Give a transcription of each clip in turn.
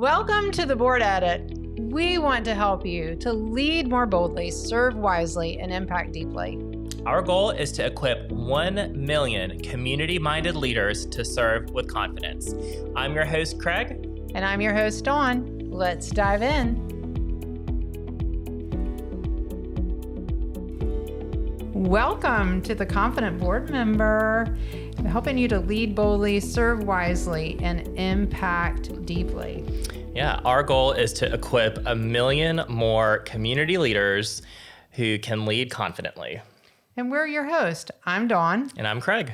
Welcome to the Board Edit. We want to help you to lead more boldly, serve wisely, and impact deeply. Our goal is to equip 1 million community-minded leaders to serve with confidence. I'm your host, Craig. And I'm your host, Dawn. Let's dive in. Welcome to the Confident Board Member, helping you to lead boldly, serve wisely, and impact deeply. Yeah, our goal is to equip 1 million more community leaders who can lead confidently. And we're your host. I'm Dawn. And I'm Craig.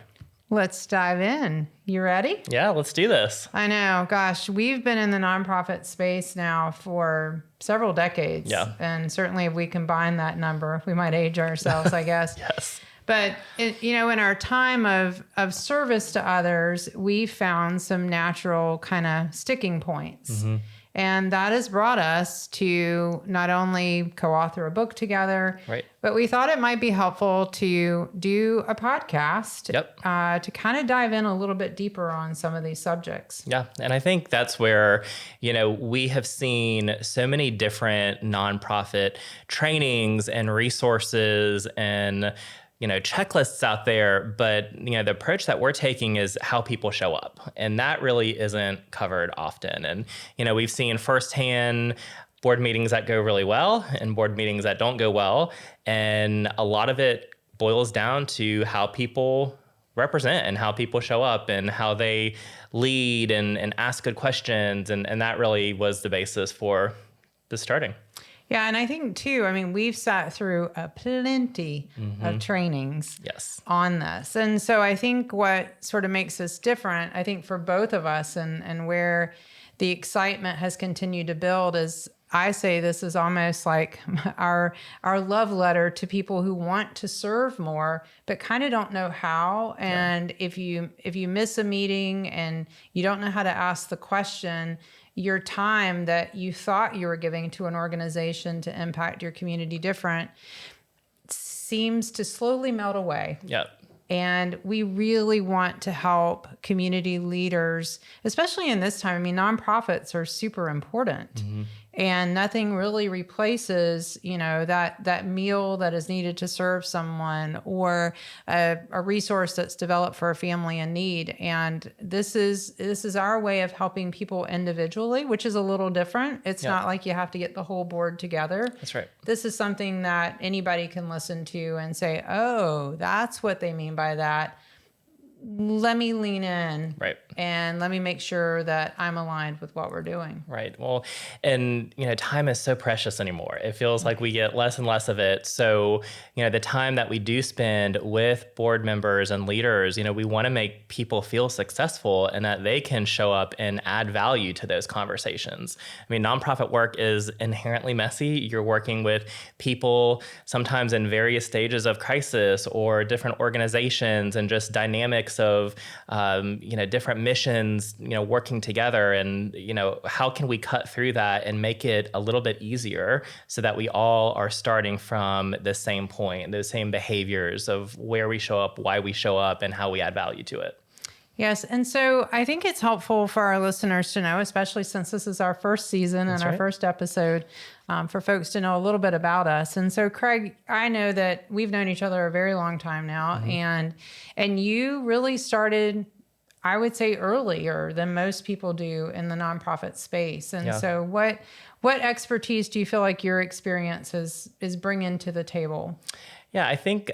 Let's dive in. You ready? Yeah, let's do this. I know. Gosh, we've been in the nonprofit space now for several decades. Yeah. And certainly if we combine that number, we might age ourselves, I guess. Yes. But, in our time of service to others, we found some natural kind of sticking points. Mm-hmm. And that has brought us to not only co-author a book together, right, but we thought it might be helpful to do a podcast to kind of dive in a little bit deeper on some of these subjects. Yeah. And I think that's where, we have seen so many different nonprofit trainings and resources and checklists out there, but, the approach that we're taking is how people show up. And that really isn't covered often. And, we've seen firsthand board meetings that go really well and board meetings that don't go well. And a lot of it boils down to how people represent and how people show up and how they lead and ask good questions. And that really was the basis for the starting. Yeah, and I think too, we've sat through plenty of trainings on this. And so I think what sort of makes us different, I think for both of us and where the excitement has continued to build is, I say this is almost like our love letter to people who want to serve more, but kind of don't know how. And if you miss a meeting and you don't know how to ask the question, your time that you thought you were giving to an organization to impact your community different seems to slowly melt away. Yep. And we really want to help community leaders, especially in this time. Nonprofits are super important. Mm-hmm. And nothing really replaces, that meal that is needed to serve someone or a resource that's developed for a family in need. And this is our way of helping people individually, which is a little different. It's not like you have to get the whole board together. That's right. This is something that anybody can listen to and say, oh, that's what they mean by that. Let me lean in, right, and let me make sure that I'm aligned with what we're doing. Right. Well, and time is so precious anymore. It feels like we get less and less of it. So, the time that we do spend with board members and leaders, we want to make people feel successful and that they can show up and add value to those conversations. Nonprofit work is inherently messy. You're working with people sometimes in various stages of crisis or different organizations and just dynamics of, different missions, working together. And, how can we cut through that and make it a little bit easier so that we all are starting from the same point, those same behaviors of where we show up, why we show up, and how we add value to it. Yes. And so I think it's helpful for our listeners to know, especially since this is our first season and our first episode, for folks to know a little bit about us. And so, Craig, I know that we've known each other a very long time now, and you really started, I would say, earlier than most people do in the nonprofit space. And so what expertise do you feel like your experience is bringing to the table? Yeah, I think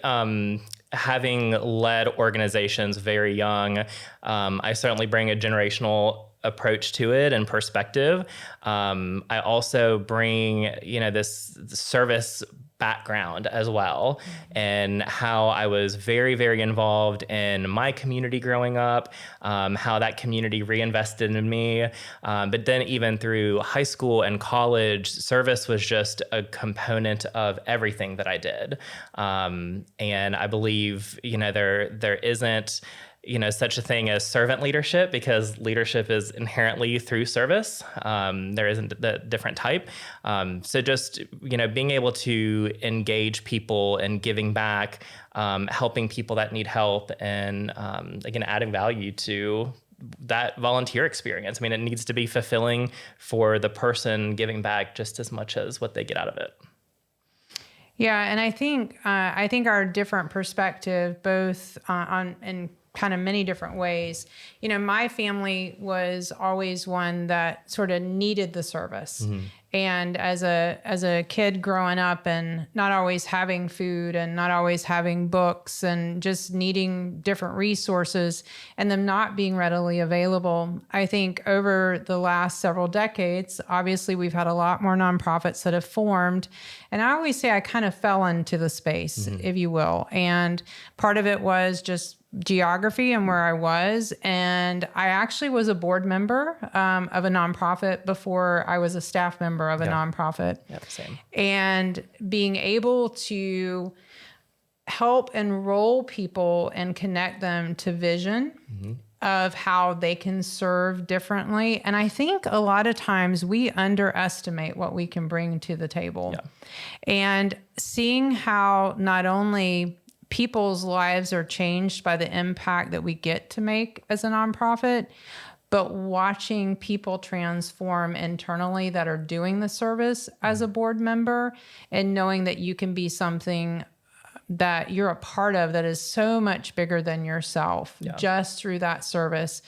having led organizations very young, I certainly bring a generational approach to it and perspective. I also bring, this service background as well, and how I was very, very involved in my community growing up, how that community reinvested in me. But then even through high school and college, service was just a component of everything that I did. And I believe, there isn't such a thing as servant leadership, because leadership is inherently through service. There isn't the different type. So just, being able to engage people and giving back, helping people that need help, and again, adding value to that volunteer experience. I mean, it needs to be fulfilling for the person giving back just as much as what they get out of it. Yeah, and I think our different perspective, both on in kind of many different ways. You know, my family was always one that sort of needed the service. Mm-hmm. And as a kid growing up and not always having food and not always having books and just needing different resources and them not being readily available, I think over the last several decades, obviously we've had a lot more nonprofits that have formed. And I always say I kind of fell into the space, mm-hmm. if you will. And part of it was just geography and where I was. And I actually was a board member of a nonprofit before I was a staff member of a nonprofit. Yep, same. And being able to help enroll people and connect them to vision mm-hmm. of how they can serve differently. And I think a lot of times we underestimate what we can bring to the table. Yeah. And seeing how not only people's lives are changed by the impact that we get to make as a nonprofit, but watching people transform internally that are doing the service as a board member and knowing that you can be something that you're a part of that is so much bigger than yourself just through that service.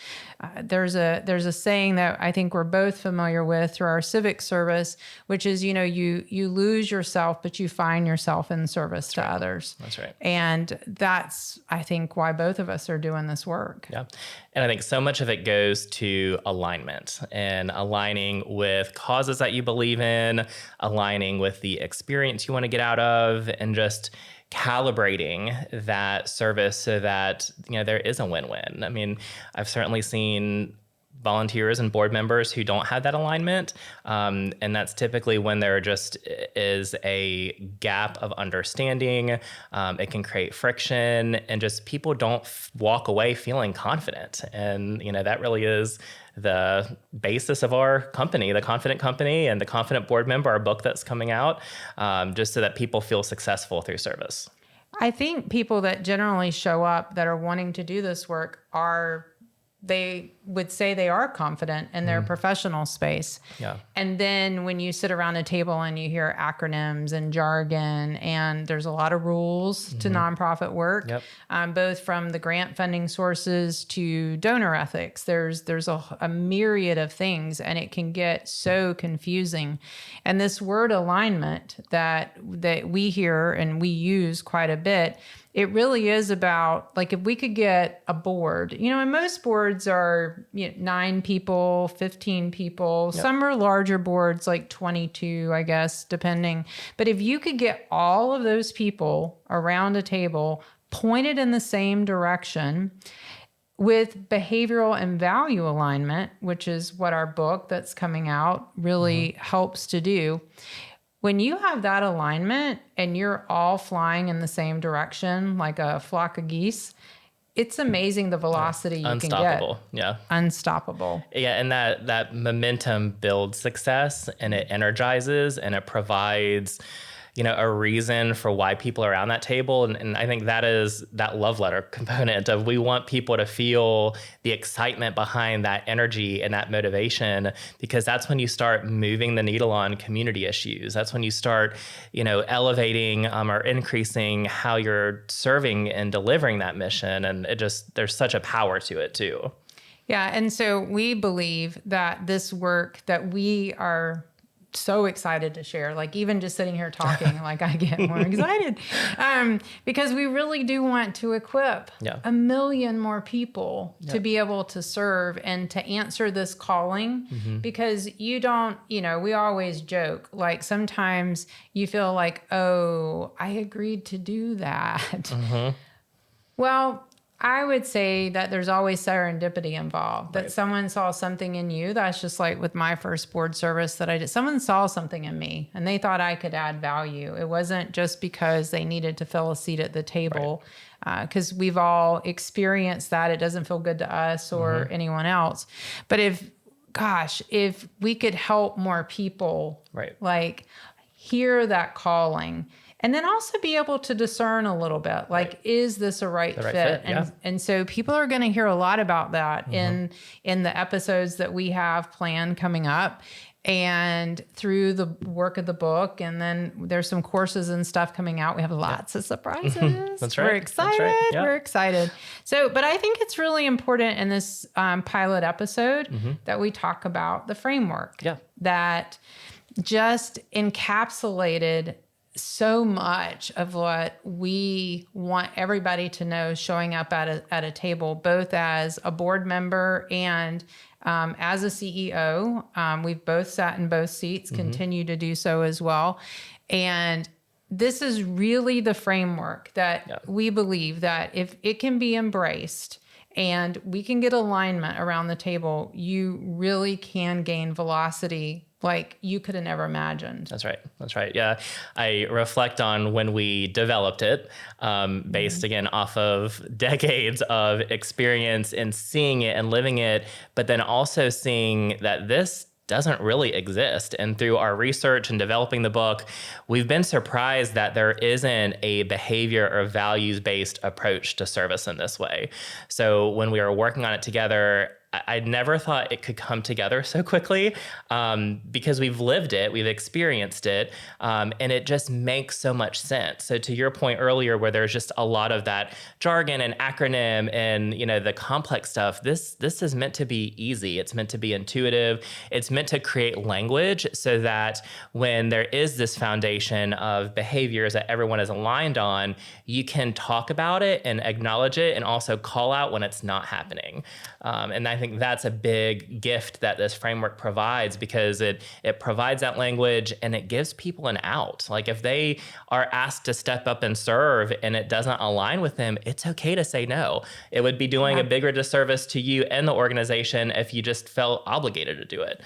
There's a saying that I think we're both familiar with through our civic service, which is, you know, you lose yourself, but you find yourself in service to others. That's right. And that's, I think, why both of us are doing this work. Yeah. And I think so much of it goes to alignment and aligning with causes that you believe in, aligning with the experience you want to get out of, and just calibrating that service so that, you know, there is a win-win. I mean, I've certainly seen volunteers and board members who don't have that alignment. And that's typically when there just is a gap of understanding. It can create friction and just people don't walk away feeling confident. And, you know, that really is the basis of our company, the Confident Company and the Confident Board Member, our book that's coming out, just so that people feel successful through service. I think people that generally show up that are wanting to do this work they would say they are confident in their professional space. Yeah. And then when you sit around a table and you hear acronyms and jargon, and there's a lot of rules to nonprofit work, both from the grant funding sources to donor ethics, there's a myriad of things, and it can get so confusing. And this word alignment that we hear and we use quite a bit, it really is about, like, if we could get a board, you know, and most boards are 9 people, 15 people. Yep. Some are larger boards, like 22, I guess, depending. But if you could get all of those people around a table pointed in the same direction with behavioral and value alignment, which is what our book that's coming out really helps to do. When you have that alignment and you're all flying in the same direction, like a flock of geese, it's amazing the velocity you can get. Unstoppable. Yeah. Unstoppable. Yeah. And that momentum builds success, and it energizes, and it provides, you know, a reason for why people are around that table. And I think that is that love letter component of, we want people to feel the excitement behind that energy and that motivation, because that's when you start moving the needle on community issues. That's when you start, you know, elevating or increasing how you're serving and delivering that mission. And there's such a power to it too. Yeah. And so we believe that this work that we are so excited to share, like even just sitting here talking, like I get more excited, because we really do want to equip 1 million more people to be able to serve and to answer this calling, because you don't, you know, we always joke, like sometimes you feel like, oh, I agreed to do that. Well, I would say that there's always serendipity involved, that someone saw something in you. That's just like with my first board service that I did. Someone saw something in me and they thought I could add value. It wasn't just because they needed to fill a seat at the table, because we've all experienced that. It doesn't feel good to us or anyone else. But if we could help more people, like hear that calling And then also be able to discern a little bit, like, is this a right fit? And so people are going to hear a lot about that in the episodes that we have planned coming up, and through the work of the book. And then there's some courses and stuff coming out. We have lots of surprises. That's right. We're excited. That's right. Yeah. We're excited. So, but I think it's really important in this pilot episode that we talk about the framework that just encapsulated so much of what we want everybody to know showing up at a table, both as a board member and as a CEO. We've both sat in both seats, continue to do so as well. And this is really the framework that we believe that if it can be embraced and we can get alignment around the table, you really can gain velocity like you could have never imagined. That's right. That's right. Yeah. I reflect on when we developed it, based again off of decades of experience in seeing it and living it, but then also seeing that this doesn't really exist. And through our research and developing the book, we've been surprised that there isn't a behavior or values-based approach to service in this way. So when we were working on it together, I never thought it could come together so quickly, because we've lived it, we've experienced it, and it just makes so much sense. So to your point earlier, where there's just a lot of that jargon and acronym and the complex stuff, this is meant to be easy. It's meant to be intuitive. It's meant to create language so that when there is this foundation of behaviors that everyone is aligned on, you can talk about it and acknowledge it and also call out when it's not happening. And I think that's a big gift that this framework provides, because it provides that language and it gives people an out. Like if they are asked to step up and serve and it doesn't align with them, it's okay to say no. It would be doing a bigger disservice to you and the organization if you just felt obligated to do it.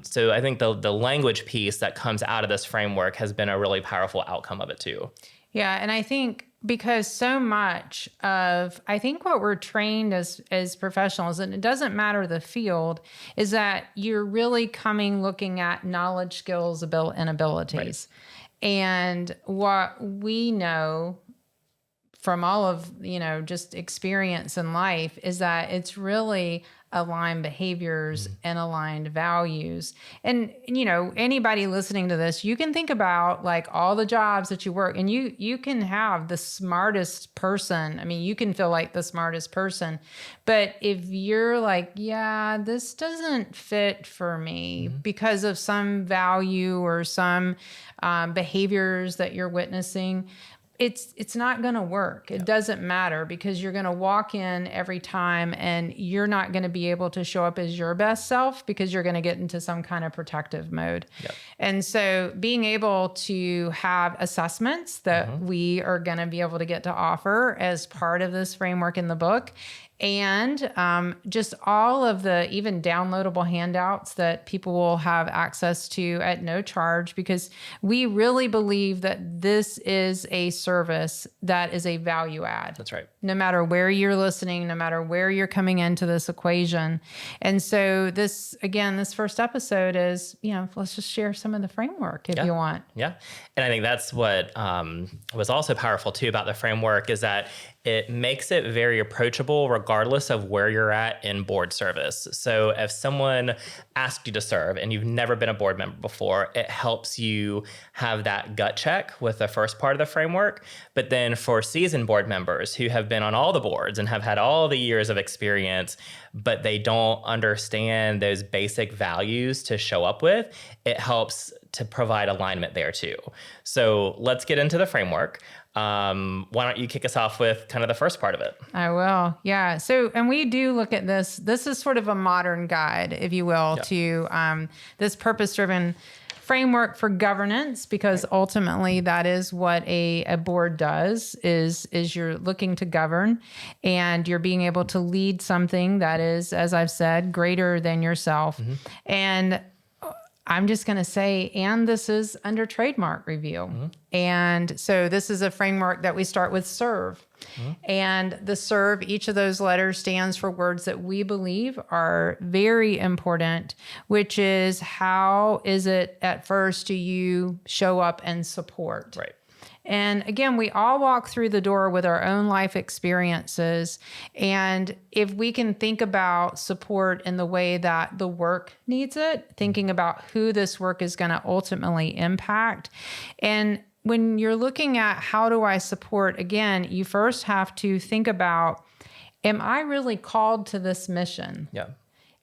So I think the language piece that comes out of this framework has been a really powerful outcome of it too. Yeah. And I think because so much of, I think what we're trained as professionals, and it doesn't matter the field, is that you're really looking at knowledge, skills, and abilities. Right. And what we know from all of, just experience in life is that it's really aligned behaviors and aligned values. And, anybody listening to this, you can think about like all the jobs that you work, and you can have the smartest person. I mean, you can feel like the smartest person, but if you're like, yeah, this doesn't fit for me because of some value or some behaviors that you're witnessing, it's not going to work. It doesn't matter, because you're going to walk in every time and you're not going to be able to show up as your best self, because you're going to get into some kind of protective mode. Yep. And so being able to have assessments that we are going to be able to get to offer as part of this framework in the book, and just all of the even downloadable handouts that people will have access to at no charge, because we really believe that this is a service that is a value add. That's right. No matter where you're listening, no matter where you're coming into this equation. And so this first episode is, let's just share some of the framework if you want. Yeah. And I think that's what was also powerful too about the framework, is that it makes it very approachable regardless of where you're at in board service. So if someone asked you to serve and you've never been a board member before, it helps you have that gut check with the first part of the framework. But then for seasoned board members who have been on all the boards and have had all the years of experience, but they don't understand those basic values to show up with, it helps to provide alignment there too. So let's get into the framework. Why don't you kick us off with kind of the first part of it? I will. Yeah. So, and we do look at this. This is sort of a modern guide, if you will, to this purpose-driven framework for governance, because ultimately that is what a board does, is you're looking to govern and you're being able to lead something that is, as I've said, greater than yourself. And I'm just going to say, and this is under trademark review. And so this is a framework that we start with serve. And the serve, each of those letters stands for words that we believe are very important, which is, how is it at first do you show up and support? Right. And again, we all walk through the door with our own life experiences. And if we can think about support in the way that the work needs it, thinking about who this work is going to ultimately impact. And when you're looking at how do I support, again, you first have to think about, am I really called to this mission? Yeah.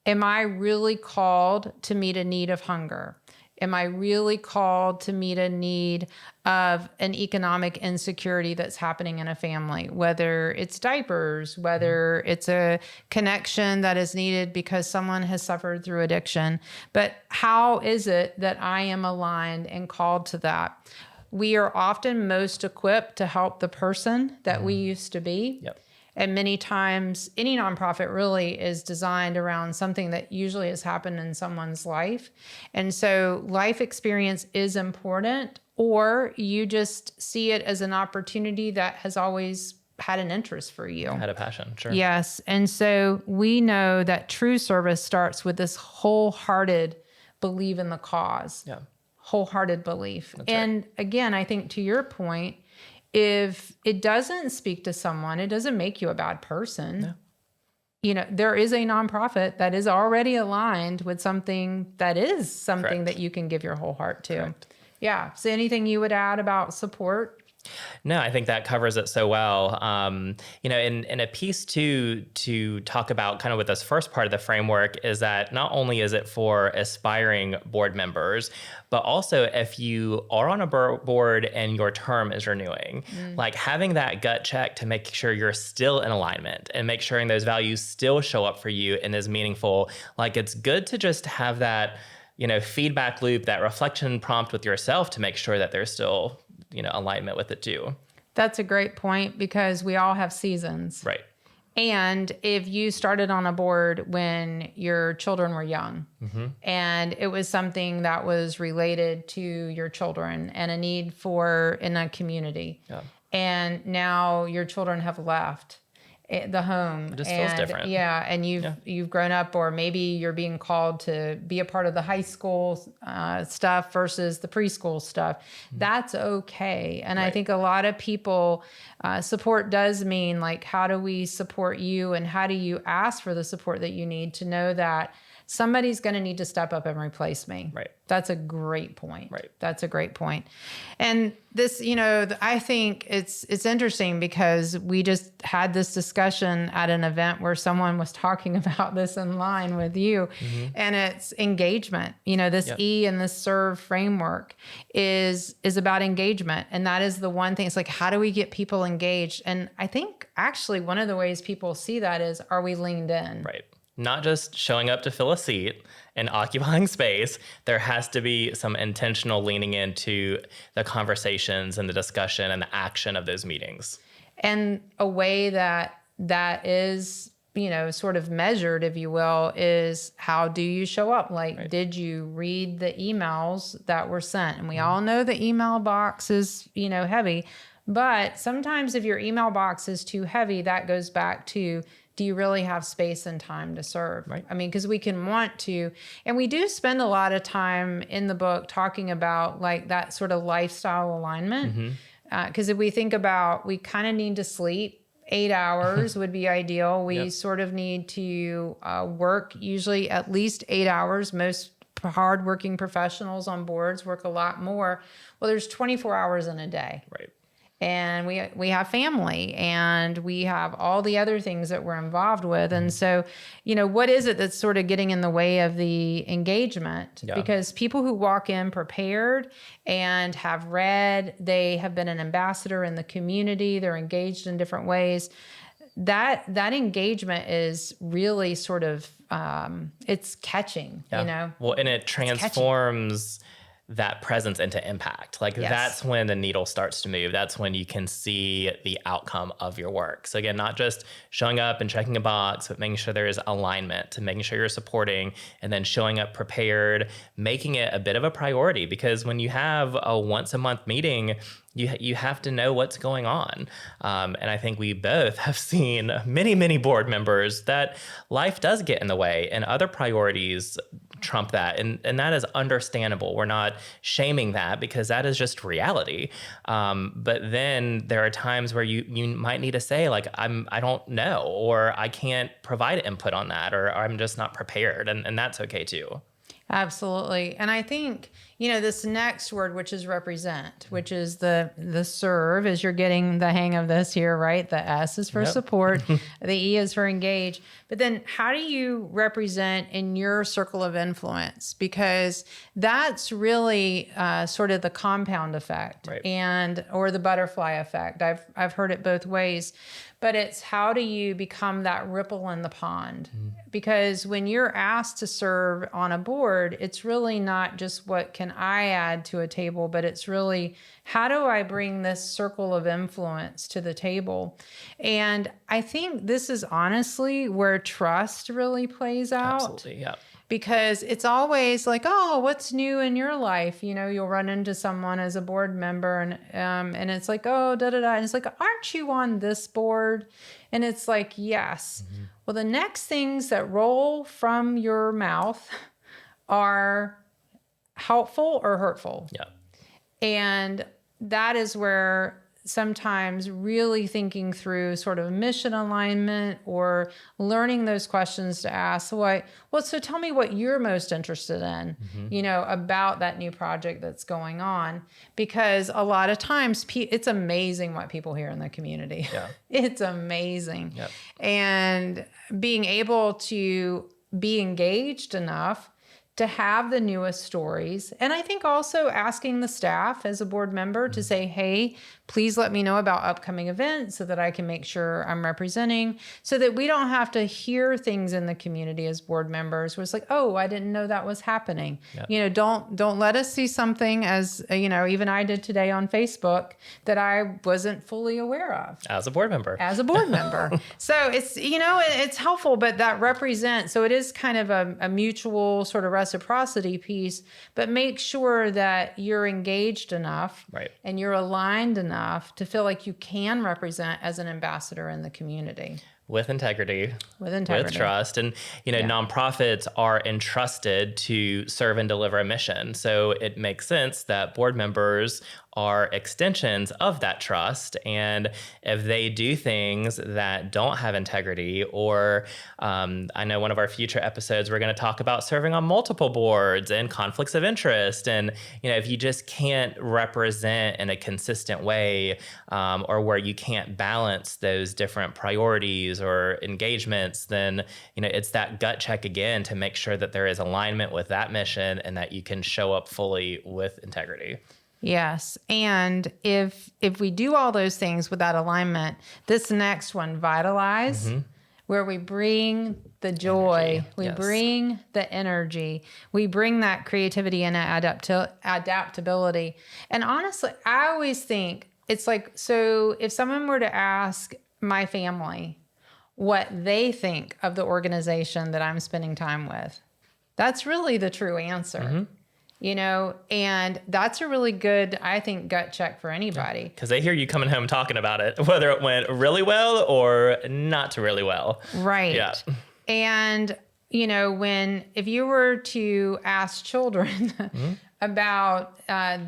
Am I really called to meet a need of hunger? Am I really called to meet a need of an economic insecurity that's happening in a family, whether it's diapers, whether it's a connection that is needed because someone has suffered through addiction? But how is it that I am aligned and called to that? We are often most equipped to help the person that we used to be. Yep. And many times, any nonprofit really is designed around something that usually has happened in someone's life. And so life experience is important, or you just see it as an opportunity that has always had an interest for you. Had a passion, sure. Yes. And so we know that true service starts with this wholehearted belief in the cause. Yeah. Wholehearted belief. That's and right. Again, I think to your point, if it doesn't speak to someone, it doesn't make you a bad person. No. You know, there is a nonprofit that is already aligned with something that is something Correct. that you can give your whole heart to. Correct. Yeah. So anything you would add about support? No, I think that covers it so well. In a piece to talk about kind of with this first part of the framework is that not only is it for aspiring board members, but also if you are on a board and your term is renewing, like having that gut check to make sure you're still in alignment and make sure those values still show up for you and is meaningful. Like it's good to just have that, feedback loop, that reflection prompt with yourself to make sure that there's still alignment with it too. That's a great point because we all have seasons. Right. And if you started on a board when your children were young and it was something that was related to your children and a need in a community, and now your children have left the home. It just feels different. Yeah, and you've grown up, or maybe you're being called to be a part of the high school stuff versus the preschool stuff. That's okay. And I think a lot of people, support does mean like, how do we support you and how do you ask for the support that you need to know that somebody's going to need to step up and replace me. Right. That's a great point. Right. That's a great point. And this, I think it's interesting because we just had this discussion at an event where someone was talking about this in line with you, and it's engagement. This E and this SERVE framework is about engagement. And that is the one thing. It's like, how do we get people engaged? And I think actually one of the ways people see that is, are we leaned in? Right. Not just showing up to fill a seat and occupying space. There has to be some intentional leaning into the conversations and the discussion and the action of those meetings. And a way that is, sort of measured, if you will, is how do you show up? Like, did you read the emails that were sent? And we all know the email box is, heavy. But sometimes if your email box is too heavy, that goes back to, do you really have space and time to serve? Right. I mean, because we can want to, and we do spend a lot of time in the book talking about like that sort of lifestyle alignment. Because if we think about, we kind of need to sleep. 8 hours would be ideal. We sort of need to work usually at least 8 hours. Most hardworking professionals on boards work a lot more. Well, there's 24 hours in a day. Right. And we have family and we have all the other things that we're involved with. And so, what is it that's sort of getting in the way of the engagement? Yeah. Because people who walk in prepared and have read, they have been an ambassador in the community, they're engaged in different ways. That engagement is really sort of, it's catching, Well, and it transforms that presence into impact. Like that's when the needle starts to move. That's when you can see the outcome of your work. So again, not just showing up and checking a box, but making sure there is alignment to making sure you're supporting and then showing up prepared, making it a bit of a priority. Because when you have a once a month meeting, You have to know what's going on. And I think we both have seen many, many board members that life does get in the way and other priorities trump that. And that is understandable. We're not shaming that because that is just reality. But then there are times where you might need to say, like, I don't know, or I can't provide input on that, or I'm just not prepared. And that's okay too. Absolutely. And I think, this next word, which is represent, which is the serve, as you're getting the hang of this here, right? The S is for support. The E is for engage. But then how do you represent in your circle of influence? Because that's really sort of the compound effect, right? Or the butterfly effect. I've heard it both ways. But it's how do you become that ripple in the pond? Because when you're asked to serve on a board, it's really not just what can I add to a table, but it's really how do I bring this circle of influence to the table? And I think this is honestly where trust really plays out. Absolutely, yeah. Because it's always like, oh, what's new in your life? You'll run into someone as a board member and it's like, oh, da-da-da. And it's like, aren't you on this board? And it's like, yes. Mm-hmm. Well, the next things that roll from your mouth are helpful or hurtful. Yeah. And that is where sometimes really thinking through sort of mission alignment or learning those questions to ask. So tell me what you're most interested in, about that new project that's going on. Because a lot of times it's amazing what people hear in the community. Yeah. It's amazing. Yep. And being able to be engaged enough to have the newest stories. And I think also asking the staff as a board member to say, hey, please let me know about upcoming events so that I can make sure I'm representing, so that we don't have to hear things in the community as board members where it's like, oh, I didn't know that was happening. Yep. Don't let us see something as, even I did today on Facebook that I wasn't fully aware of. As a board member. So it's, it's helpful, but that represents, so it is kind of a mutual sort of reciprocity piece, but make sure that you're engaged enough, right, and you're aligned enough to feel like you can represent as an ambassador in the community. With integrity, with trust. And, nonprofits are entrusted to serve and deliver a mission. So it makes sense that board members are extensions of that trust. And if they do things that don't have integrity, or I know one of our future episodes, we're going to talk about serving on multiple boards and conflicts of interest. And, if you just can't represent in a consistent way, or where you can't balance those different priorities or engagements, then, it's that gut check again to make sure that there is alignment with that mission and that you can show up fully with integrity. Yes. And if we do all those things with that alignment, this next one, vitalize, where we bring the joy, we bring the energy, we bring that creativity and adaptability. And honestly, I always think it's like, so if someone were to ask my family what they think of the organization that I'm spending time with, that's really the true answer. And that's a really good, I think, gut check for anybody. Because they hear you coming home talking about it, whether it went really well or not really well. Right. Yeah. And, if you were to ask children about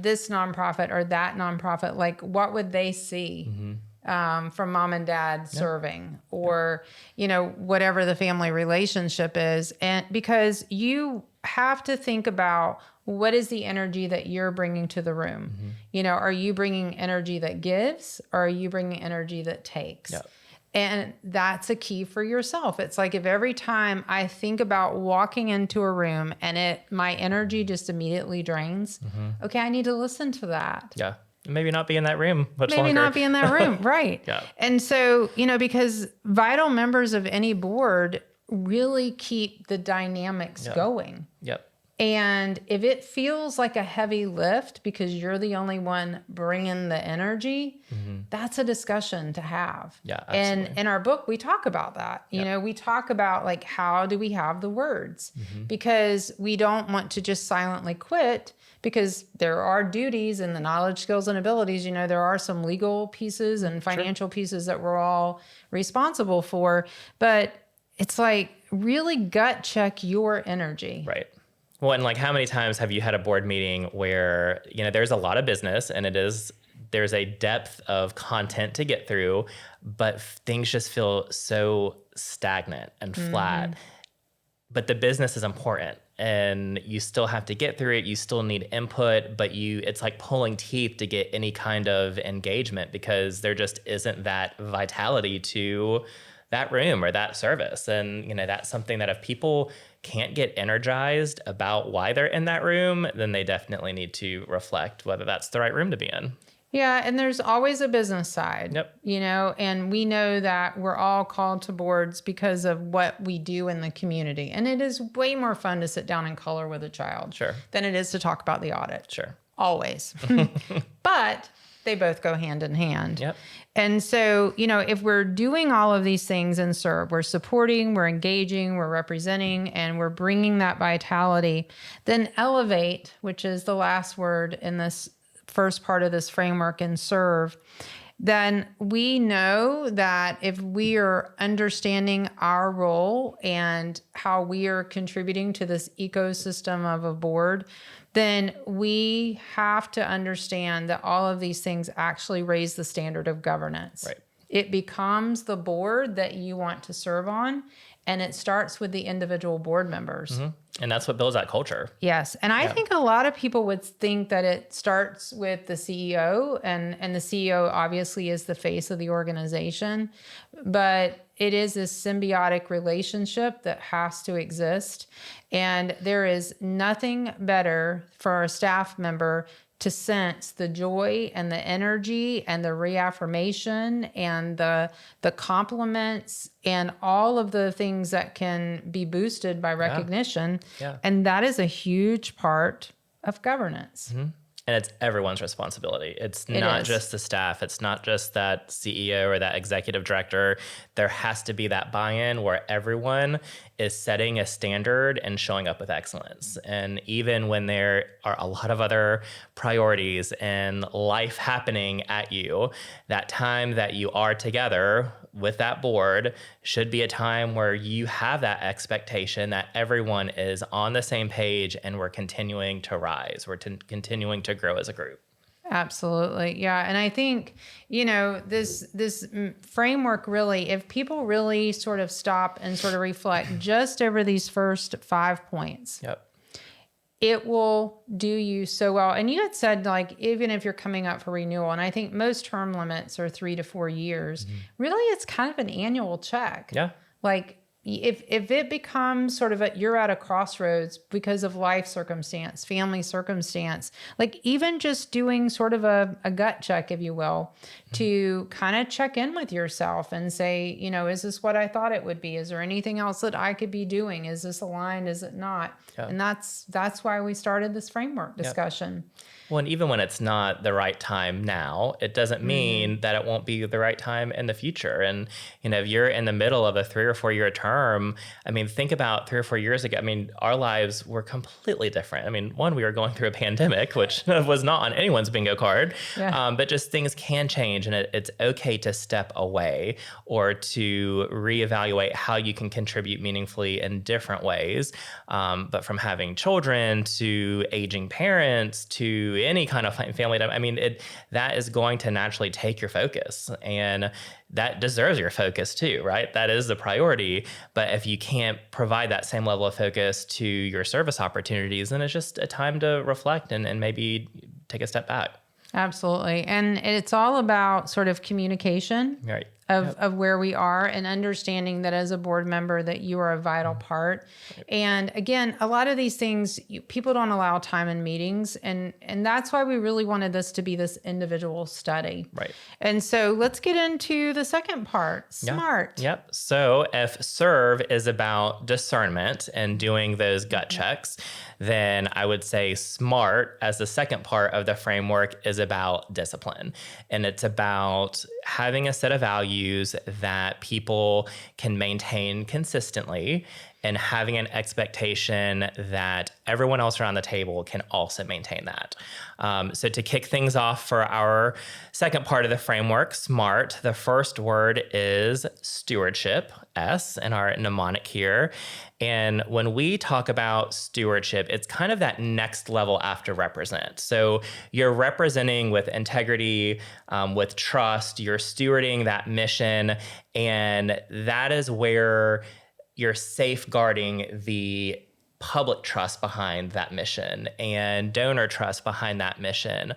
this nonprofit or that nonprofit, like what would they see from mom and dad serving, or, whatever the family relationship is. And because you have to think about what is the energy that you're bringing to the room? Are you bringing energy that gives, or are you bringing energy that takes? Yep. And that's a key for yourself. It's like if every time I think about walking into a room and my energy just immediately drains, okay, I need to listen to that. Yeah. Maybe not be in that room much longer. Maybe not be in that room, right. Yeah. And so, because vital members of any board really keep the dynamics going. Yep. And if it feels like a heavy lift because you're the only one bringing the energy, that's a discussion to have. Yeah, absolutely. And in our book, we talk about that. You know, we talk about like, how do we have the words? Because we don't want to just silently quit, because there are duties in the knowledge, skills, and abilities. You know, there are some legal pieces and financial pieces that we're all responsible for. But it's like, really gut check your energy. Right. Well, and like, how many times have you had a board meeting where, you know, there's a lot of business and there's a depth of content to get through, but things just feel so stagnant and flat. But the business is important and you still have to get through it. You still need input, but it's like pulling teeth to get any kind of engagement, because there just isn't that vitality to that room or that service. And, you know, that's something that if people can't get energized about why they're in that room, then they definitely need to reflect whether that's the right room to be in. Yeah, and there's always a business side. Yep. You know, and we know that we're all called to boards because of what we do in the community. And it is way more fun to sit down and color with a child than it is to talk about the audit. Sure. Always. But they both go hand in hand. Yep. And so, you know, if we're doing all of these things in SERB, we're supporting, we're engaging, we're representing, and we're bringing that vitality, then elevate, which is the last word in this first part of this framework, and serve, then we know that if we are understanding our role and how we are contributing to this ecosystem of a board, then we have to understand that all of these things actually raise the standard of governance. Right. It becomes the board that you want to serve on, and it starts with the individual board members. And that's what builds that culture. Yes. And I think a lot of people would think that it starts with the CEO, and the CEO obviously is the face of the organization, but it is this symbiotic relationship that has to exist. And there is nothing better for a staff member to sense the joy and the energy and the reaffirmation and the compliments and all of the things that can be boosted by recognition. Yeah. And that is a huge part of governance. And it's everyone's responsibility. It's not just the staff. It's not just that CEO or that executive director. There has to be that buy-in where everyone is setting a standard and showing up with excellence. And even when there are a lot of other priorities and life happening at you, that time that you are together with that board should be a time where you have that expectation that everyone is on the same page and we're continuing to rise. We're continuing to grow as a group. Absolutely. Yeah. And I think, you know, this framework really, if people really sort of stop and sort of reflect just over these first 5 points, it will do you so well. And you had said, like, even if you're coming up for renewal, and I think most term limits are 3 to 4 years, really it's kind of an annual check. Yeah. Like, if it becomes sort of you're at a crossroads because of life circumstance, family circumstance, like even just doing sort of a gut check, if you will, to kind of check in with yourself and say, you know, is this what I thought it would be? Is there anything else that I could be doing? Is this aligned? Is it not? Yeah. And that's why we started this framework discussion. Well, and even when it's not the right time now, it doesn't mean that it won't be the right time in the future. And, you know, if you're in the middle of a 3 or 4 year term, I mean, think about 3 or 4 years ago. I mean, our lives were completely different. I mean, one, we were going through a pandemic, which was not on anyone's bingo card, but just things can change, and it's okay to step away or to reevaluate how you can contribute meaningfully in different ways. But from having children to aging parents to any kind of family time, I mean, that is going to naturally take your focus, and that deserves your focus too, right? That is the priority. But if you can't provide that same level of focus to your service opportunities, then it's just a time to reflect and maybe take a step back. Absolutely. And it's all about sort of communication. Right. of where we are, and understanding that as a board member that you are a vital part. Right. And again, a lot of these things, people don't allow time in meetings. And that's why we really wanted this to be this individual study. Right. And so let's get into the second part, SMART. Yep. So if serve is about discernment and doing those gut checks, then I would say SMART as the second part of the framework is about discipline. And it's about having a set of values that people can maintain consistently and having an expectation that everyone else around the table can also maintain that. So to kick things off for our second part of the framework, SMART, the first word is stewardship, S in our mnemonic here. And when we talk about stewardship, it's kind of that next level after represent. So you're representing with integrity, with trust, you're stewarding that mission, and that is where you're safeguarding the public trust behind that mission and donor trust behind that mission.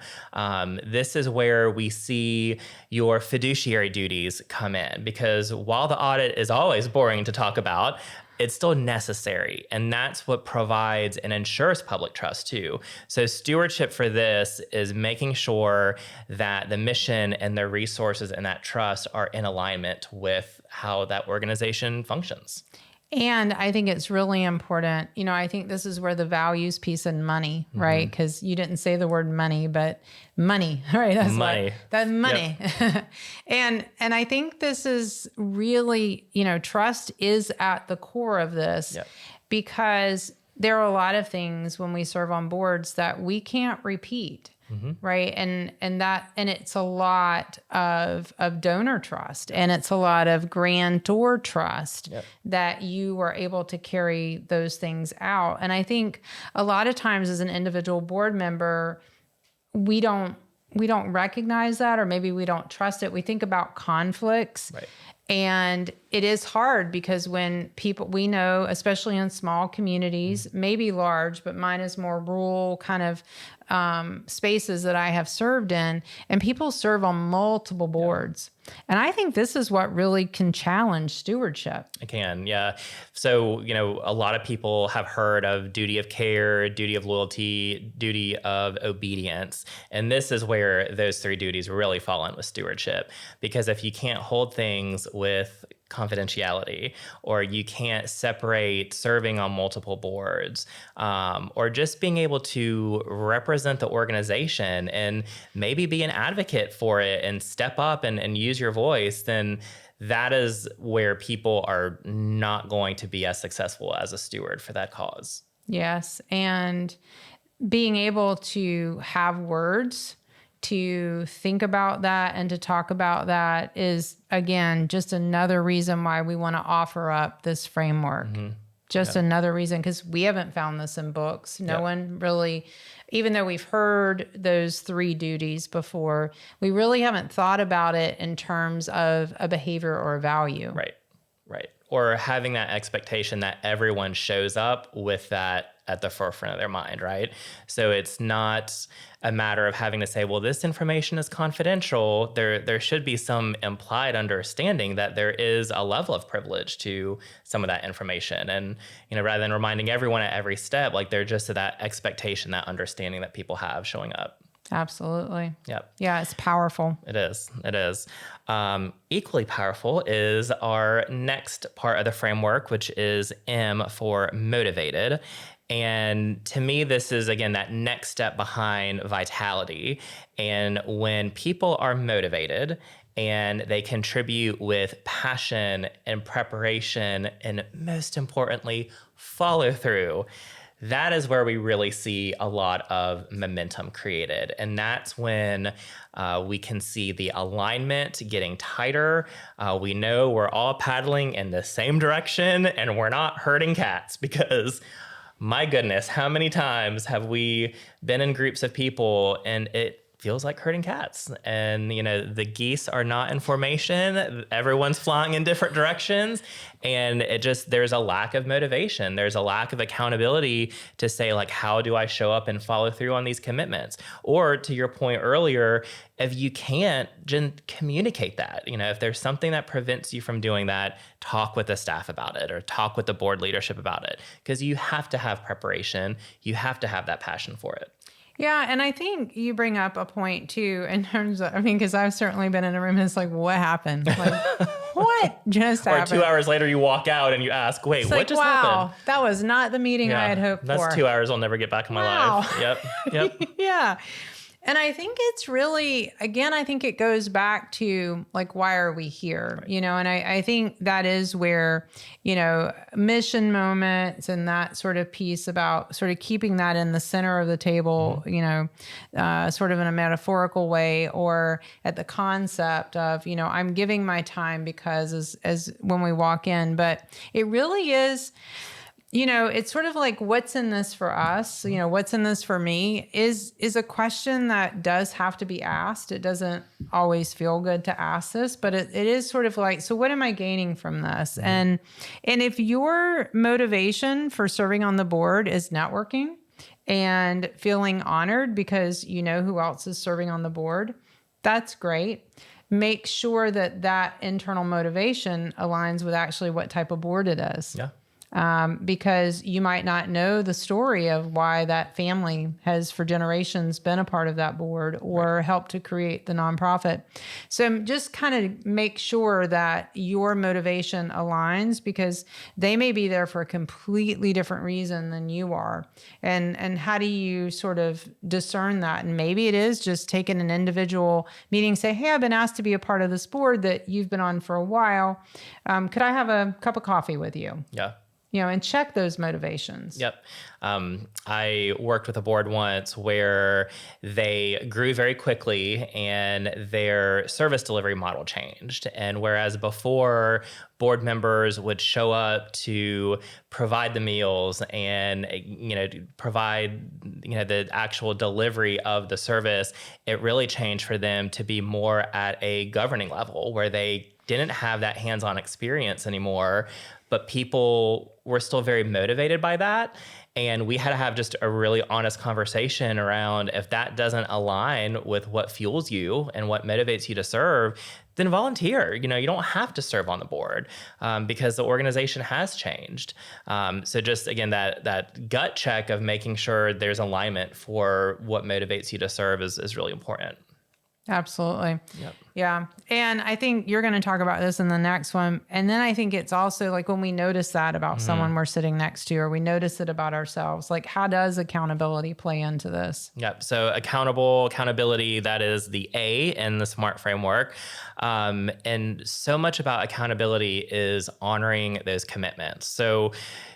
This is where we see your fiduciary duties come in, because while the audit is always boring to talk about, it's still necessary. And that's what provides and ensures public trust too. So stewardship for this is making sure that the mission and the resources and that trust are in alignment with how that organization functions. And I think it's really important. I think this is where the values piece and money, right? Because you didn't say the word money, but money, right? That's money. That money. Yep. and I think this is really, trust is at the core of this. Yep. Because there are a lot of things when we serve on boards that we can't repeat. Right. And it's a lot of donor trust, and it's a lot of grantor trust that you are able to carry those things out. And I think a lot of times as an individual board member, we don't recognize that, or maybe we don't trust it. We think about conflicts. Right. And it is hard because when people, we know, especially in small communities, maybe large, but mine is more rural kind of spaces that I have served in, and people serve on multiple boards. And I think this is what really can challenge stewardship. It can, yeah. So, a lot of people have heard of duty of care, duty of loyalty, duty of obedience. And this is where those three duties really fall in with stewardship. Because if you can't hold things with confidentiality, or you can't separate serving on multiple boards, or just being able to represent the organization and maybe be an advocate for it and step up and use your voice, then that is where people are not going to be as successful as a steward for that cause. Yes. And being able to have words to think about that and to talk about that is, again, just another reason why we want to offer up this framework. Just another reason, because we haven't found this in books. No one really, even though we've heard those three duties before, we really haven't thought about it in terms of a behavior or a value. Right. Or having that expectation that everyone shows up with that at the forefront of their mind, right? So it's not a matter of having to say, well, this information is confidential. There should be some implied understanding that there is a level of privilege to some of that information. And, rather than reminding everyone at every step, like they're just that expectation, that understanding that people have showing up. Absolutely. Yep. Yeah, it's powerful. It is. Equally powerful is our next part of the framework, which is M for motivated. And to me, this is, again, that next step behind vitality. And when people are motivated and they contribute with passion and preparation, and most importantly, follow through, that is where we really see a lot of momentum created. And that's when we can see the alignment getting tighter. We know we're all paddling in the same direction and we're not herding cats, because my goodness, how many times have we been in groups of people and it feels like herding cats. And, the geese are not in formation. Everyone's flying in different directions. And there's a lack of motivation. There's a lack of accountability to say, like, how do I show up and follow through on these commitments? Or to your point earlier, if you can't, just communicate that. If there's something that prevents you from doing that, talk with the staff about it or talk with the board leadership about it, because you have to have preparation. You have to have that passion for it. Yeah. And I think you bring up a point too, in terms of, because I've certainly been in a room and it's like, what happened? Like, what just happened? Or 2 hours later you walk out and you ask, wait, what just happened? That was not the meeting I had hoped for. That's 2 hours I'll never get back in my life. Yep. Yeah. And I think it's really, again, I think it goes back to like, why are we here? Right. And I think that is where, mission moments and that sort of piece about sort of keeping that in the center of the table, sort of in a metaphorical way, or at the concept of, I'm giving my time because as when we walk in, but it really is, it's sort of like, what's in this for us? What's in this for me is a question that does have to be asked. It doesn't always feel good to ask this, but it is sort of like, so what am I gaining from this? Mm-hmm. And if your motivation for serving on the board is networking and feeling honored because you know who else is serving on the board, that's great. Make sure that internal motivation aligns with actually what type of board it is. Yeah. Because you might not know the story of why that family has for generations been a part of that board or helped to create the nonprofit. So just kind of make sure that your motivation aligns, because they may be there for a completely different reason than you are. And how do you sort of discern that? And maybe it is just taking an individual meeting, say, hey, I've been asked to be a part of this board that you've been on for a while. Could I have a cup of coffee with you? Yeah. And check those motivations. Yep. I worked with a board once where they grew very quickly and their service delivery model changed. And whereas before, board members would show up to provide the meals and, provide, the actual delivery of the service, it really changed for them to be more at a governing level where they didn't have that hands-on experience anymore, but people were still very motivated by that. And we had to have just a really honest conversation around, if that doesn't align with what fuels you and what motivates you to serve, then volunteer. You don't have to serve on the board because the organization has changed. So just, again, that gut check of making sure there's alignment for what motivates you to serve is really important. Absolutely. Yep. Yeah. And I think you're going to talk about this in the next one. And then I think it's also like when we notice that about someone we're sitting next to, or we notice it about ourselves, like how does accountability play into this? Yep. So accountability, that is the A in the SMART framework. And so much about accountability is honoring those commitments. So,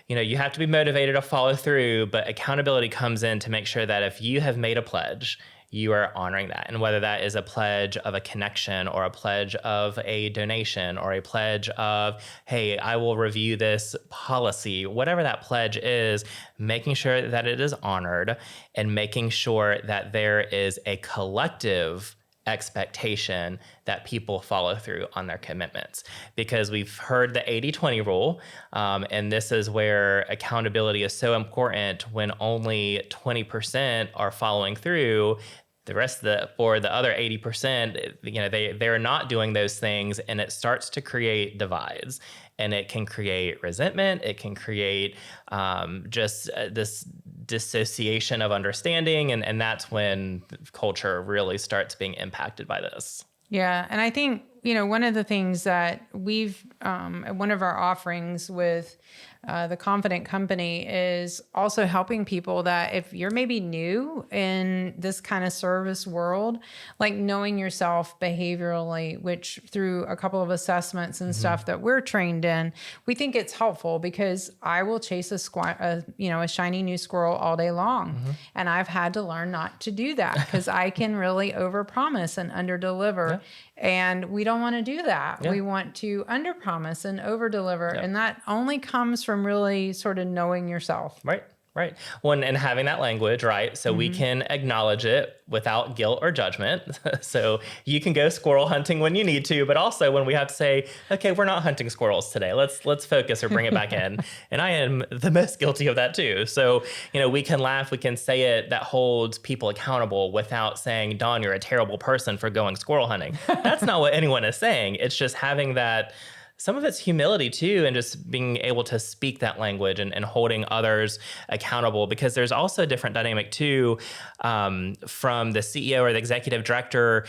you have to be motivated to follow through, but accountability comes in to make sure that if you have made a pledge, you are honoring that. And whether that is a pledge of a connection or a pledge of a donation or a pledge of, hey, I will review this policy, whatever that pledge is, making sure that it is honored and making sure that there is a collective expectation that people follow through on their commitments. Because we've heard the 80-20 rule, and this is where accountability is so important. When only 20% are following through, the rest of for the other 80%, they're not doing those things, and it starts to create divides. And it can create resentment. It can create this dissociation of understanding. And that's when culture really starts being impacted by this. Yeah. And I think, one of the things that we've, one of our offerings with the Confident Company is also helping people that if you're maybe new in this kind of service world, like knowing yourself behaviorally, which through a couple of assessments and stuff that we're trained in, we think it's helpful because I will chase a shiny new squirrel all day long. And I've had to learn not to do that because I can really overpromise and underdeliver. Yeah. And we don't want to do that. Yeah. We want to underpromise and overdeliver. Yeah. And that only comes from really sort of knowing yourself. Right. Right. Well, and having that language, right? So we can acknowledge it without guilt or judgment. So you can go squirrel hunting when you need to, but also when we have to say, okay, we're not hunting squirrels today. Let's focus or bring it back in. And I am the most guilty of that too. So, we can laugh, we can say it that holds people accountable without saying, Dawn, you're a terrible person for going squirrel hunting. That's not what anyone is saying. It's just having that. Some of it's humility too, and just being able to speak that language and holding others accountable, because there's also a different dynamic too, from the CEO or the executive director.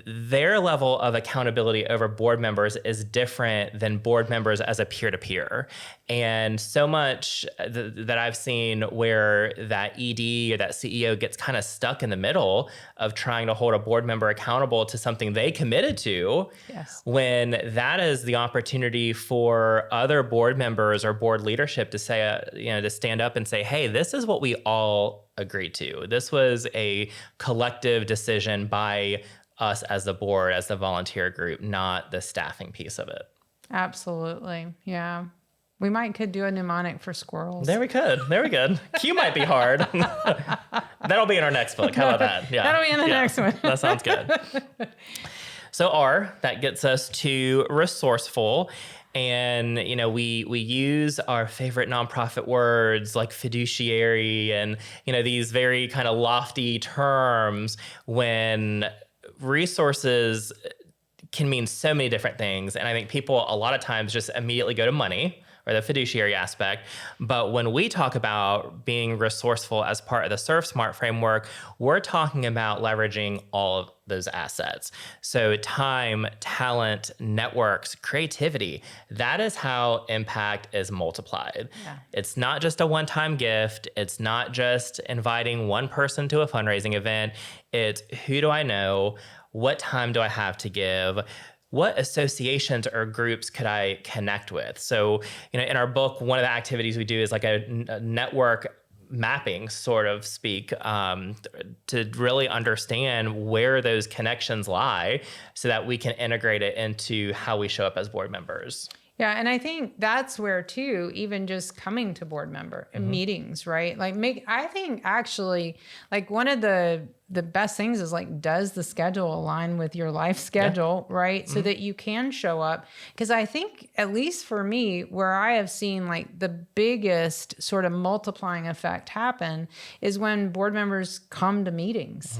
Their level of accountability over board members is different than board members as a peer-to-peer. And so much that I've seen where that ED or that CEO gets kind of stuck in the middle of trying to hold a board member accountable to something they committed to, when that is the opportunity for other board members or board leadership to say, to stand up and say, hey, this is what we all agreed to. This was a collective decision by us as the board, as the volunteer group, not the staffing piece of it. Absolutely. Yeah. We could do a mnemonic for squirrels. There we could. Q might be hard. That'll be in our next book. How about that? Yeah. That'll be in the next one. That sounds good. So R, that gets us to resourceful. And, we use our favorite nonprofit words like fiduciary and, these very kind of lofty terms when resources can mean so many different things. And I think people a lot of times just immediately go to money or the fiduciary aspect. But when we talk about being resourceful as part of the Serve Smart framework, we're talking about leveraging all of those assets. So time, talent, networks, creativity, that is how impact is multiplied. Yeah. It's not just a one-time gift. It's not just inviting one person to a fundraising event. It's who do I know? What time do I have to give? What associations or groups could I connect with? So, in our book, one of the activities we do is like a network mapping, sort of speak, to really understand where those connections lie so that we can integrate it into how we show up as board members. Yeah. And I think that's where too, even just coming to board member meetings, right? I think actually like one of the best things is like, does the schedule align with your life schedule, right? So that you can show up. Because I think, at least for me, where I have seen like the biggest sort of multiplying effect happen is when board members come to meetings.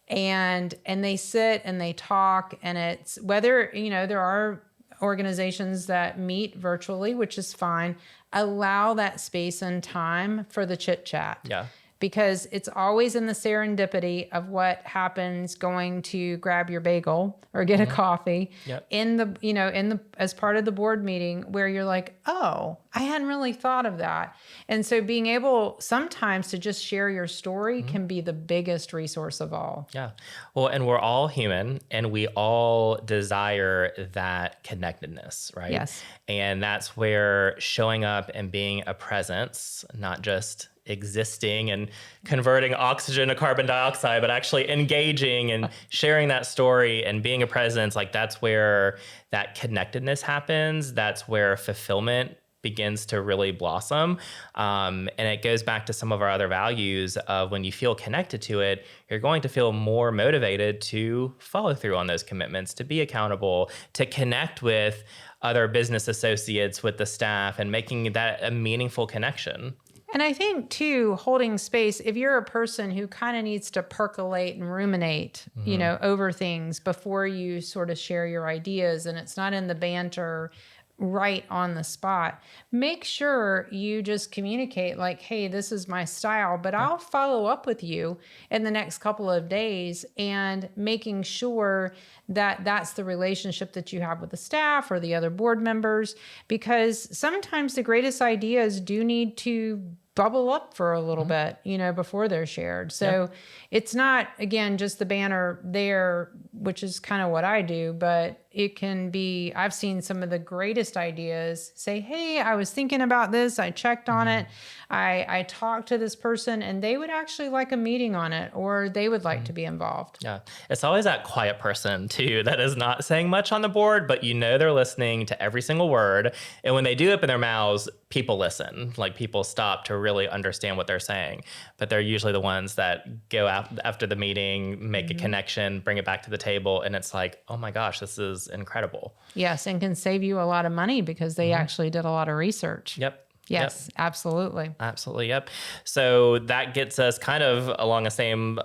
And they sit and they talk, and it's whether, there are organizations that meet virtually, which is fine. Allow that space and time for the chit chat. Yeah. Because it's always in the serendipity of what happens going to grab your bagel or get a coffee in the as part of the board meeting where you're like, oh, I hadn't really thought of that. And so being able sometimes to just share your story can be the biggest resource of all. Yeah. Well, and we're all human and we all desire that connectedness, right? Yes. And that's where showing up and being a presence, not just existing and converting oxygen to carbon dioxide, but actually engaging and sharing that story and being a presence, like that's where that connectedness happens. That's where fulfillment begins to really blossom. And it goes back to some of our other values of when you feel connected to it, you're going to feel more motivated to follow through on those commitments, to be accountable, to connect with other business associates, with the staff, and making that a meaningful connection. And I think, too, holding space, if you're a person who kind of needs to percolate and ruminate, over things before you sort of share your ideas, and it's not in the banter right on the spot, make sure you just communicate like, hey, this is my style, but I'll follow up with you in the next couple of days, and making sure that that's the relationship that you have with the staff or the other board members, because sometimes the greatest ideas do need to bubble up for a little bit, before they're shared. So it's not, again, just the banner there, which is kind of what I do, but it can be, I've seen some of the greatest ideas say, hey, I was thinking about this. I checked on it. I talked to this person and they would actually like a meeting on it, or they would like to be involved. Yeah. It's always that quiet person too, that is not saying much on the board, but they're listening to every single word. And when they do open their mouths, people listen, like people stop to really understand what they're saying. But they're usually the ones that go out after the meeting, make a connection, bring it back to the table. And it's like, oh my gosh, this is incredible. Yes. And can save you a lot of money because they actually did a lot of research. Yep. Yes, yep. Absolutely. Absolutely. Yep. So that gets us kind of along the same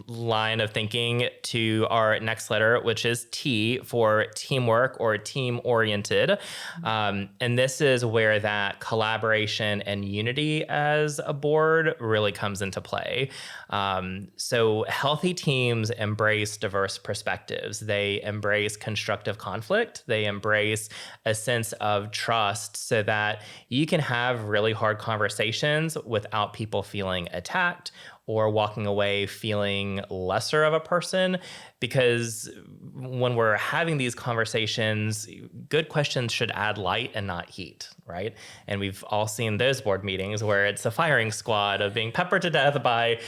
line of thinking to our next letter, which is T for teamwork or team oriented. And this is where that collaboration and unity as a board really comes into play. So healthy teams embrace diverse perspectives. They embrace constructive conflict. They embrace a sense of trust so that you can have really hard conversations without people feeling attacked or walking away feeling lesser of a person. Because when we're having these conversations, good questions should add light and not heat, right? And we've all seen those board meetings where it's a firing squad of being peppered to death by,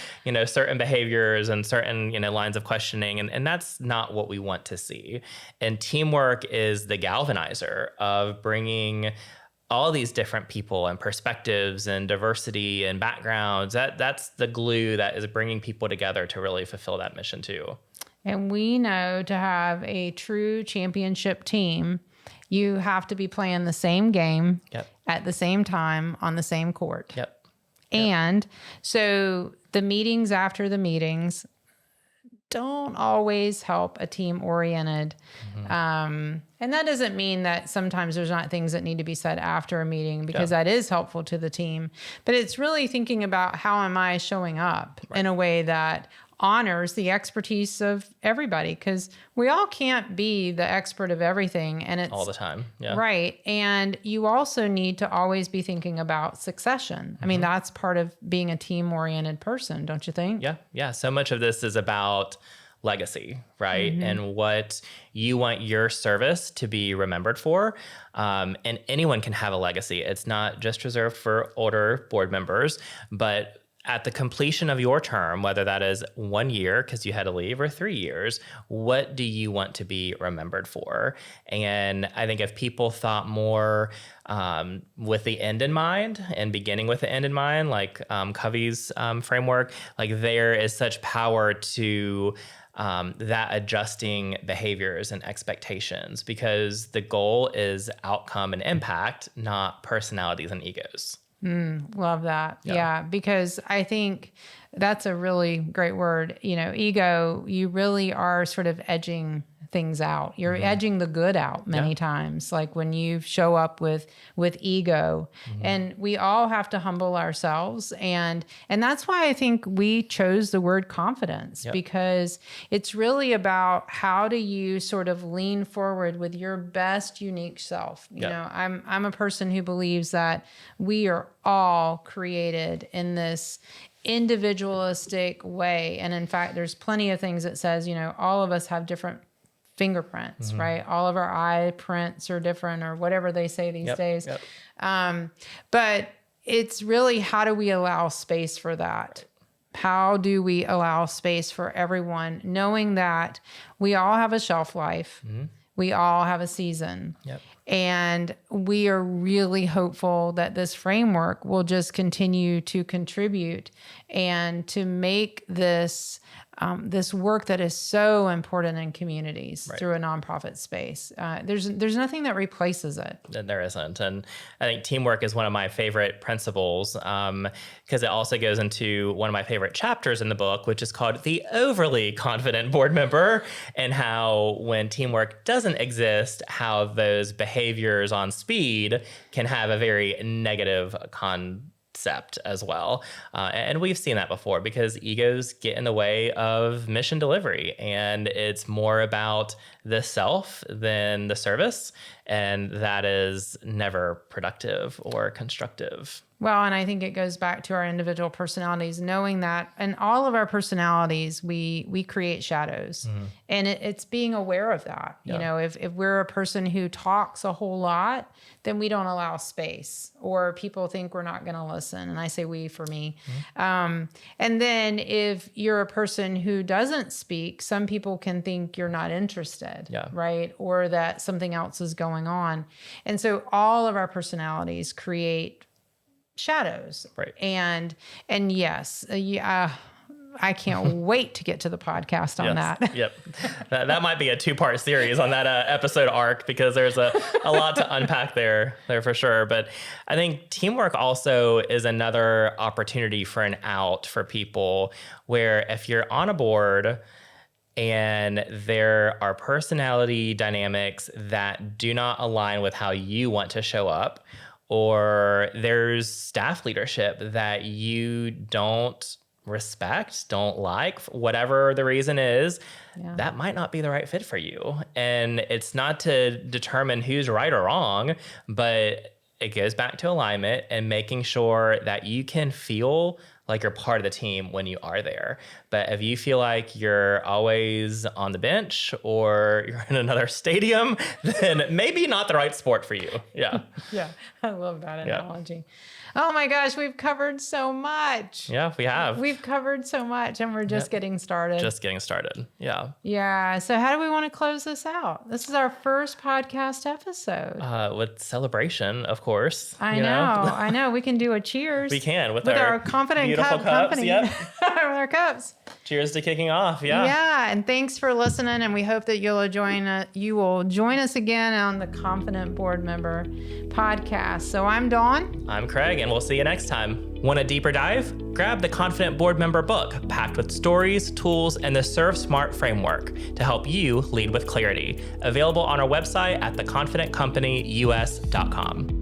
certain behaviors and certain, lines of questioning. And that's not what we want to see. And teamwork is the galvanizer of bringing all these different people and perspectives and diversity and backgrounds. That's the glue that is bringing people together to really fulfill that mission too. And we know to have a true championship team, you have to be playing the same game at the same time on the same court. And so the meetings after the meetings don't always help a team-oriented. And that doesn't mean that sometimes there's not things that need to be said after a meeting, because that is helpful to the team. But it's really thinking about how am I showing up in a way that honors the expertise of everybody, because we all can't be the expert of everything, and it's all the time. Right. And you also need to always be thinking about succession. I mean, that's part of being a team-oriented person, don't you think? Yeah. So much of this is about legacy, right? And what you want your service to be remembered for. And anyone can have a legacy. It's not just reserved for older board members, but at the completion of your term, whether that is 1 year because you had to leave or 3 years, what do you want to be remembered for? And I think if people thought more with the end in mind and beginning with the end in mind, like Covey's framework, like there is such power to that adjusting behaviors and expectations, because the goal is outcome and impact, not personalities and egos. Love that. Yeah, because I think that's a really great word. Ego, you really are sort of edging things out. You're edging the good out many times, like when you show up with ego. And we all have to humble ourselves. And that's why I think we chose the word confidence, because it's really about how do you sort of lean forward with your best unique self. You know, I'm a person who believes that we are all created in this individualistic way. And in fact, there's plenty of things that says, all of us have different fingerprints, right? All of our eye prints are different, or whatever they say these days. But it's really, how do we allow space for that? How do we allow space for everyone, knowing that we all have a shelf life, we all have a season, and we are really hopeful that this framework will just continue to contribute and to make this this work that is so important in communities through a nonprofit space. There's nothing that replaces it. There isn't. And I think teamwork is one of my favorite principles, because it also goes into one of my favorite chapters in the book, which is called The Overly Confident Board Member, and how when teamwork doesn't exist, how those behaviors on speed can have a very negative concept as well. And we've seen that before, because egos get in the way of mission delivery, and it's more about the self than the service. And that is never productive or constructive. Well, and I think it goes back to our individual personalities, knowing that in all of our personalities, we create shadows, and it's being aware of that. Yeah. You know, if we're a person who talks a whole lot, then we don't allow space, or people think we're not going to listen. And I say we for me. And then if you're a person who doesn't speak, some people can think you're not interested, right? Or that something else is going on. And so all of our personalities create shadows. Right. And yes, I can't wait to get to the podcast on that. Yep. That might be a 2-part series on that episode arc, because there's a lot to unpack there for sure. But I think teamwork also is another opportunity for an out for people, where if you're on a board and there are personality dynamics that do not align with how you want to show up, or there's staff leadership that you don't respect, don't like, whatever the reason is, that might not be the right fit for you. And it's not to determine who's right or wrong, but it goes back to alignment and making sure that you can feel like you're part of the team when you are there. But if you feel like you're always on the bench or you're in another stadium, then maybe not the right sport for you. Yeah. Yeah. I love that analogy. Oh my gosh, we've covered so much. Yeah, we have. We've covered so much, and we're just getting started. Just getting started. Yeah. Yeah. So how do we want to close this out? This is our first podcast episode. With celebration, of course. I know. We can do a cheers. We can with our confident beautiful cup cups. company. Yep. With our cups. Cheers to kicking off. Yeah. Yeah. And thanks for listening. And we hope that you will join us again on the Confident Board Member podcast. So I'm Dawn. I'm Craig, and we'll see you next time. Want a deeper dive? Grab the Confident Board Member book, packed with stories, tools, and the Serve Smart framework to help you lead with clarity. Available on our website at theconfidentcompanyus.com.